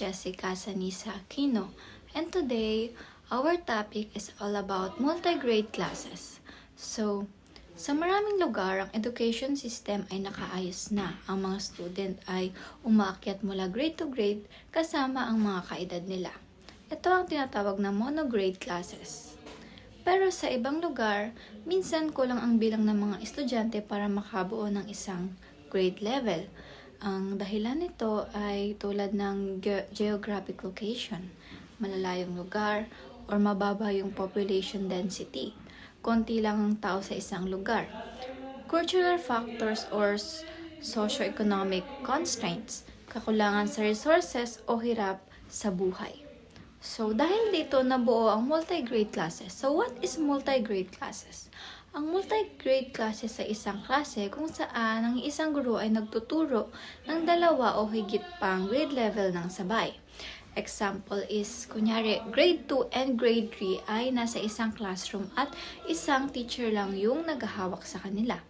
Jessica Sanisa Aquino, and today our topic is all about multi-grade classes. So, sa maraming lugar, ang education system ay nakaayos na. Ang mga student ay umaakyat mula grade to grade kasama ang mga kaedad nila. Ito ang tinatawag na monograde classes. Pero sa ibang lugar, minsan kulang ang bilang ng mga estudyante para makabuo ng isang grade level. Ang dahilan nito ay tulad ng geographic location, malalayong lugar, or mababa yung population density. Konti lang ang tao sa isang lugar. Cultural factors or socio-economic constraints, kakulangan sa resources o hirap sa buhay. So, dahil dito nabuo ang multi-grade classes. So, what is multi-grade classes? Ang multi-grade classes sa isang klase kung saan ang isang guro ay nagtuturo ng dalawa o higit pang grade level ng sabay. Example is, kunyari, grade 2 and grade 3 ay nasa isang classroom at isang teacher lang yung naghahawak sa kanila.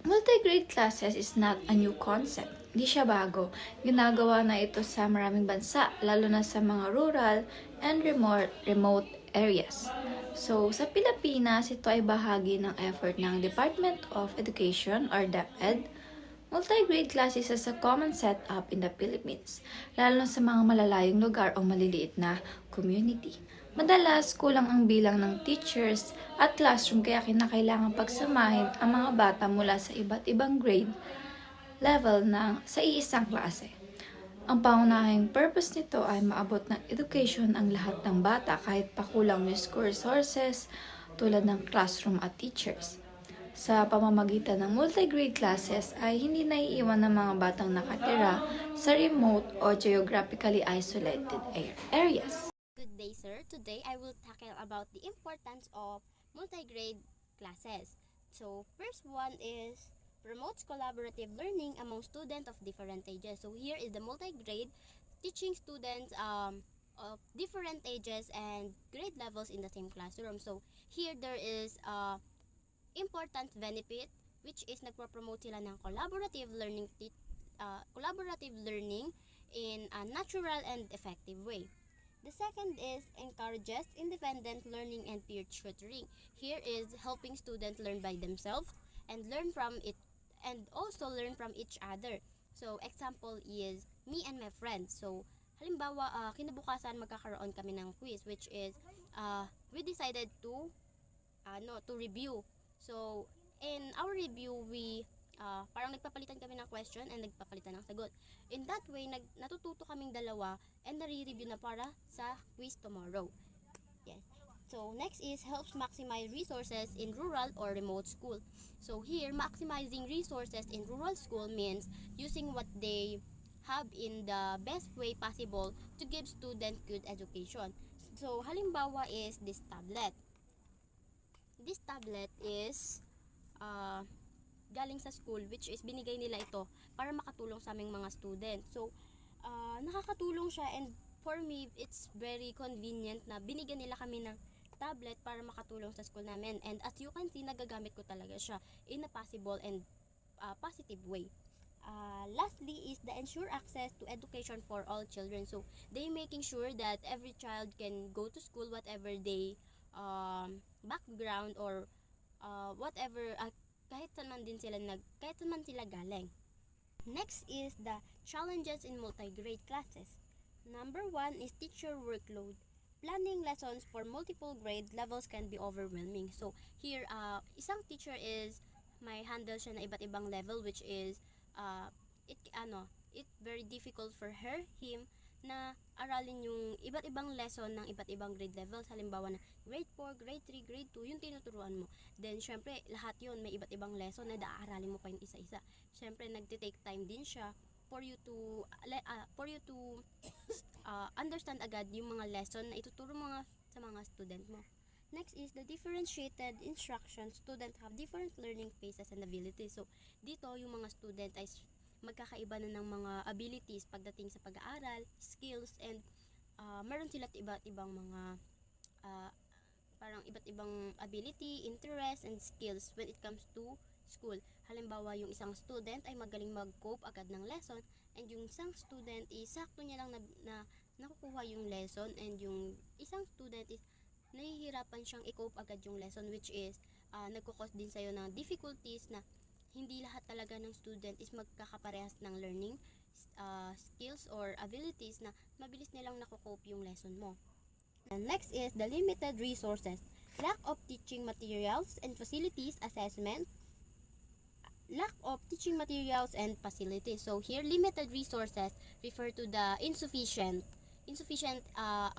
Multi-grade classes is not a new concept. Di siya bago. Ginagawa na ito sa maraming bansa, lalo na sa mga rural and remote areas. So, sa Pilipinas, ito ay bahagi ng effort ng Department of Education or DepEd. Multi-grade classes is a common setup in the Philippines, lalo na sa mga malalayong lugar o maliliit na community. Madalas, kulang ang bilang ng teachers at classroom kaya kinakailangan pagsamahin ang mga bata mula sa iba't ibang grade level sa iisang klase. Ang pangunahing purpose nito ay maabot ng education ang lahat ng bata kahit pakulang yung school resources tulad ng classroom at teachers. Sa pamamagitan ng multi-grade classes ay hindi naiiwan ng mga batang nakatira sa remote o geographically isolated areas. Good day, sir. Today I will tackle about the importance of multi-grade classes. So, first one is promotes collaborative learning among students of different ages. So, here is the multi-grade teaching students of different ages and grade levels in the same classroom. So, here there is important benefit which is nagpo-promote sila ng collaborative learning in a natural and effective way. The second is encourages independent learning and peer tutoring. Here is helping students learn by themselves and learn from it and also learn from each other. So, example is me and my friends. So, halimbawa, kinabukasan magkakaroon kami ng quiz which is we decided to review. So, in our review, we parang nagpapalitan kami ng question and nagpapalitan ng sagot. In that way, natututo kaming dalawa and nare-review na para sa quiz tomorrow. Yes. So, next is helps maximize resources in rural or remote school. So, here, maximizing resources in rural school means using what they have in the best way possible to give students good education. So, halimbawa is this tablet. This tablet is galing sa school which is binigay nila ito para makatulong sa aming mga student. So, nakakatulong siya and for me, it's very convenient na binigyan nila kami ng tablet para makatulong sa school namin. And as you can see, nagagamit ko talaga siya in a possible and positive way. Lastly is the ensure access to education for all children. So, they making sure that every child can go to school whatever they background or whatever kahit saan man sila galing. Next is the challenges in multi-grade classes. Number 1 is teacher workload. Planning lessons for multiple grade levels can be overwhelming. So, here, isang teacher is may handle siya na iba't ibang level which is it very difficult for him na aralin yung iba't ibang lesson ng iba't ibang grade levels. Halimbawa na grade 4, grade 3, grade 2, yung tinuturuan mo. Then, syempre, lahat yun, may iba't ibang lesson na aaralin mo pa yung isa-isa. Syempre, nagtitake time din siya for you to understand agad yung mga lesson na ituturo mo sa mga student mo. Next is the differentiated instruction. Students have different learning phases and abilities. So, dito yung mga student ay magkakaiba na ng mga abilities pagdating sa pag-aaral, skills, and meron sila iba't ibang mga parang iba't ibang ability, interest, and skills when it comes to school. Halimbawa, yung isang student ay magaling mag-cope agad ng lesson and yung isang student is sakto niya lang na nakukuha yung lesson and yung isang student is nahihirapan siyang i-cope agad yung lesson which is nagkukos din sa'yo ng difficulties na hindi lahat talaga ng student is magkakaparehas ng learning skills or abilities na mabilis nilang nakukope yung lesson mo. And next is the limited resources. Lack of teaching materials and facilities assessment. Lack of teaching materials and facilities. So here, limited resources refer to the insufficient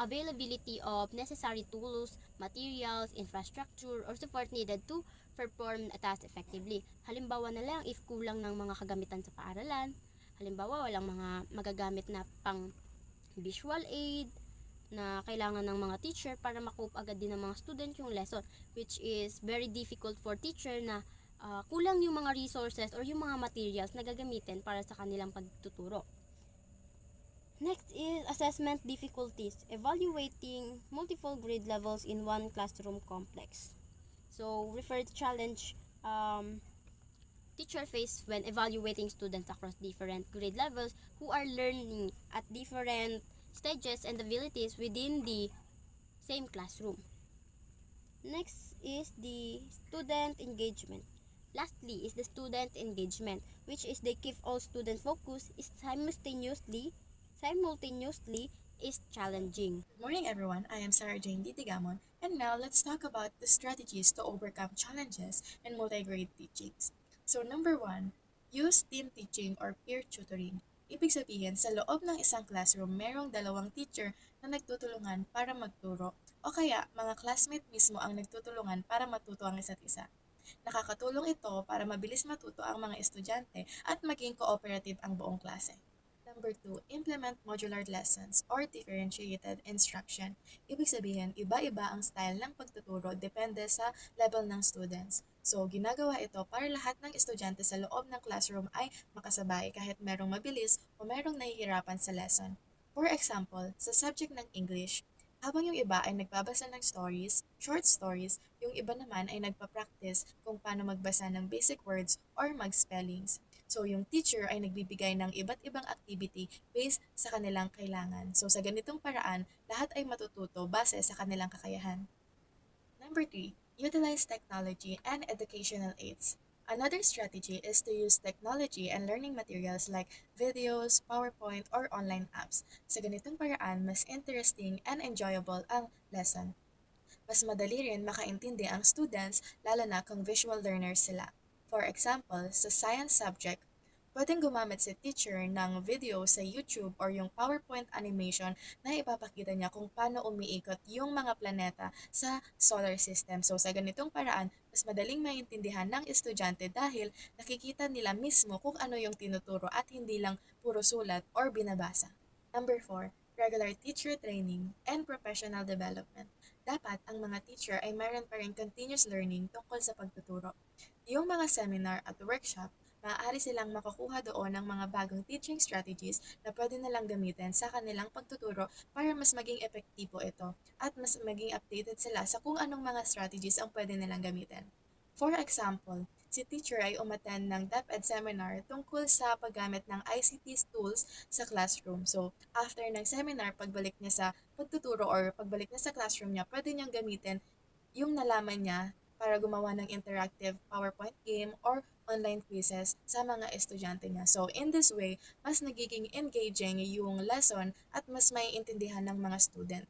availability of necessary tools, materials, infrastructure, or support needed to perform a task effectively. Halimbawa na lang if kulang ng mga kagamitan sa paaralan, halimbawa walang mga magagamit na pang visual aid na kailangan ng mga teacher para makope agad din ng mga student yung lesson, which is very difficult for teacher na kulang yung mga resources or yung mga materials na gagamitin para sa kanilang pagtuturo. Next is assessment difficulties, evaluating multiple grade levels in one classroom complex. So, refer to challenge teacher face when evaluating students across different grade levels who are learning at different stages and abilities within the same classroom. Next is the student engagement. Lastly is the student engagement, which is they keep all student focus is simultaneously is challenging. Good morning, everyone. I am Sarah Jane Ditigamon, and now let's talk about the strategies to overcome challenges in multi-grade teachings. So, number one, use team teaching or peer tutoring. Ibig sabihin, sa loob ng isang classroom, merong dalawang teacher na nagtutulungan para magturo, o kaya mga classmate mismo ang nagtutulungan para matuto ang isa't isa. Nakakatulong ito para mabilis matuto ang mga estudyante at maging cooperative ang buong klase. Number 2, implement modular lessons or differentiated instruction. Ibig sabihin, iba-iba ang style ng pagtuturo depende sa level ng students. So, ginagawa ito para lahat ng estudyante sa loob ng classroom ay makasabay kahit merong mabilis o merong nahihirapan sa lesson. For example, sa subject ng English, habang yung iba ay nagbabasa ng stories, short stories, yung iba naman ay nagpa-practice kung paano magbasa ng basic words or mag-spellings. So, yung teacher ay nagbibigay ng iba't ibang activity based sa kanilang kailangan. So, sa ganitong paraan, lahat ay matututo base sa kanilang kakayahan. Number 3, utilize technology and educational aids. Another strategy is to use technology and learning materials like videos, PowerPoint, or online apps. Sa ganitong paraan, mas interesting and enjoyable ang lesson. Mas madali rin makaintindi ang students lalo na kung visual learners sila. For example, sa science subject, pwedeng gumamit si teacher ng video sa YouTube or yung PowerPoint animation na ipapakita niya kung paano umiikot yung mga planeta sa solar system. So sa ganitong paraan, mas madaling maintindihan ng estudyante dahil nakikita nila mismo kung ano yung tinuturo at hindi lang puro sulat or binabasa. Number 4, regular teacher training and professional development. Dapat ang mga teacher ay mayroon pa rin continuous learning tungkol sa pagtuturo. Yung mga seminar at workshop, maaari silang makakuha doon ng mga bagong teaching strategies na pwede nilang gamitin sa kanilang pagtuturo para mas maging epektibo ito at mas maging updated sila sa kung anong mga strategies ang pwede nilang gamitin. For example, si teacher ay umattend ng DepEd seminar tungkol sa paggamit ng ICT tools sa classroom. So, after ng seminar, pagbalik niya sa pagtuturo or pagbalik niya sa classroom niya, pwede niyang gamitin yung nalaman niya para gumawa ng interactive PowerPoint game or online quizzes sa mga estudyante niya. So, in this way, mas nagiging engaging yung lesson at mas may intindihan ng mga student.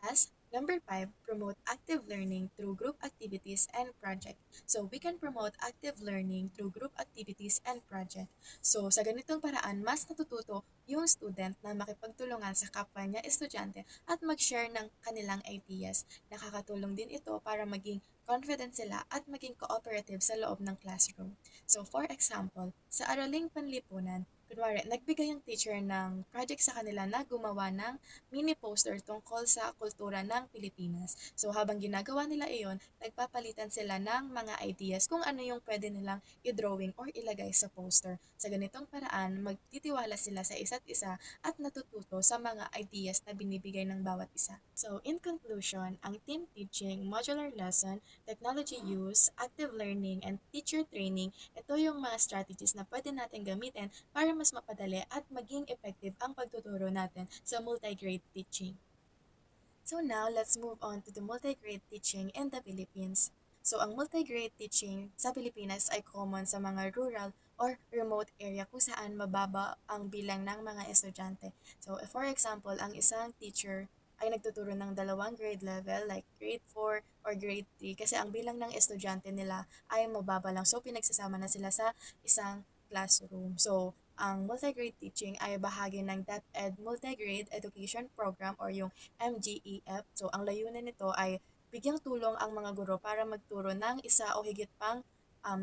Last, number 5, promote active learning through group activities and project. So, we can promote active learning through group activities and project. So, sa ganitong paraan, mas natututo yung student na makipagtulungan sa kapwa niya estudyante at mag-share ng kanilang ideas. Nakakatulong din ito para maging confident sila at maging cooperative sa loob ng classroom. So, for example, sa Araling Panlipunan, kunwari, nagbigay yung teacher ng project sa kanila na gumawa ng mini poster tungkol sa kultura ng Pilipinas. So habang ginagawa nila iyon, nagpapalitan sila ng mga ideas kung ano yung pwede nilang i-drawing or ilagay sa poster. Sa ganitong paraan, magtitiwala sila sa isa't isa at natututo sa mga ideas na binibigay ng bawat isa. So in conclusion, ang team teaching, modular lesson, technology use, active learning, and teacher training, ito yung mga strategies na pwede natin gamitin para mas mapadali at maging effective ang pagtuturo natin sa multi-grade teaching. So now, let's move on to the multi-grade teaching in the Philippines. So ang multi-grade teaching sa Pilipinas ay common sa mga rural or remote area kung saan mababa ang bilang ng mga estudyante. So for example, ang isang teacher ay nagtuturo ng dalawang grade level like grade 4 or grade 3 kasi ang bilang ng estudyante nila ay mababa lang. So pinagsasama na sila sa isang classroom. So ang multi-grade teaching ay bahagi ng DepEd Multi-Grade Education Program or yung MGEF. So ang layunin nito ay bigyang tulong ang mga guro para magturo ng isa o higit pang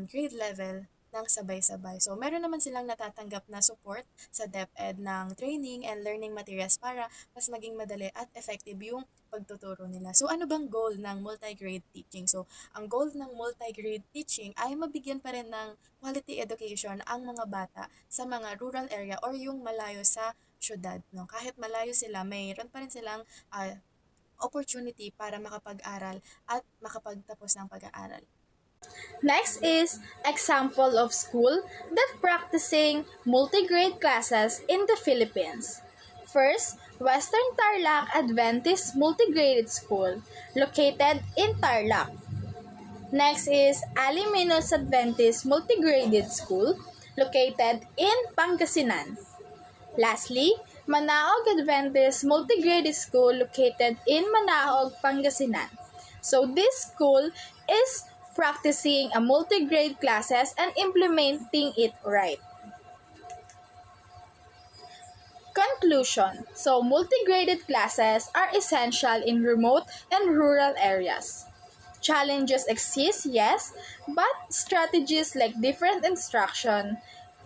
grade level ng sabay-sabay. So meron naman silang natatanggap na support sa DepEd ng training and learning materials para mas maging madali at effective yung pagtuturo nila. So ano bang goal ng multi-grade teaching? So ang goal ng multi-grade teaching ay mabigyan pa rin ng quality education ang mga bata sa mga rural area or yung malayo sa syudad. No? Kahit malayo sila, mayroon pa rin silang opportunity para makapag-aral at makapagtapos ng pag-aaral. Next is example of school that practicing multi-grade classes in the Philippines. First, Western Tarlac Adventist Multi-Graded School, located in Tarlac. Next is Aliminos Adventist Multi-Graded School, located in Pangasinan. Lastly, Manaog Adventist Multi-Graded School, located in Manaog, Pangasinan. So this school is practicing a multi-grade classes and implementing it right. Conclusion. So, multi-graded classes are essential in remote and rural areas. Challenges exist, yes, but strategies like different instruction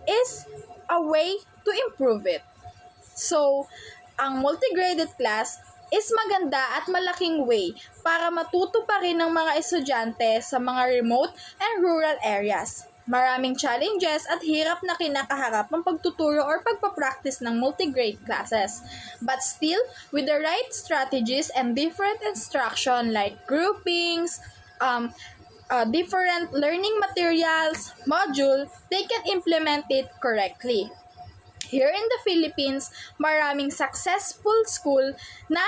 is a way to improve it. So, ang multi-graded class is maganda at malaking way para matuto pa rin ng mga estudyante sa mga remote and rural areas. Maraming challenges at hirap na kinakaharap ng pagtuturo or pagpapractice ng multi-grade classes. But still, with the right strategies and different instruction like groupings, different learning materials, module, they can implement it correctly. Here in the Philippines, maraming successful school na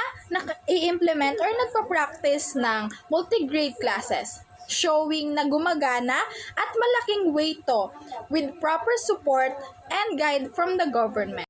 i-implement or nagpa-practice ng multi-grade classes, showing na gumagana at malaking way to with proper support and guide from the government.